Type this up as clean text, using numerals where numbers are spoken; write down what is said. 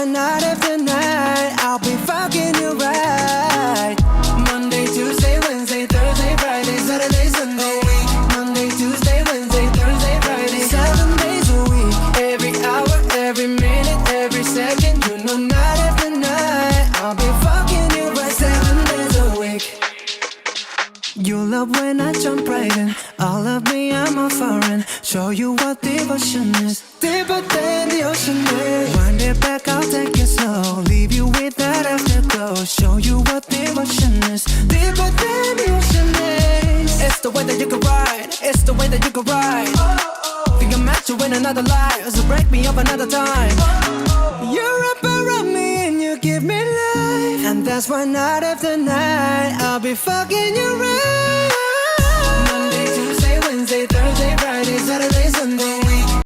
why night after night I'll be fucking you right. Monday, Tuesday, Wednesday, Thursday, Friday, Saturday, Sunday. Monday, Tuesday, Wednesday, Thursday, Friday, 7 days a week. Every hour, every minute, every second. You know night after night I'll be fucking you right 7 days a week. You love when I jump right in. All of me, I'm a foreign. Show you what devotion is. Deeper than the ocean is. Wind it back, I'll take it slow. Leave you with that afterglow. Show you what devotion is. Deeper than the ocean is. It's the way that you can ride. It's the way that you can ride. Think I'm meant to win another life, so break me up another time. You're up around me and you give me life. And that's why night after night I'll be fucking you right.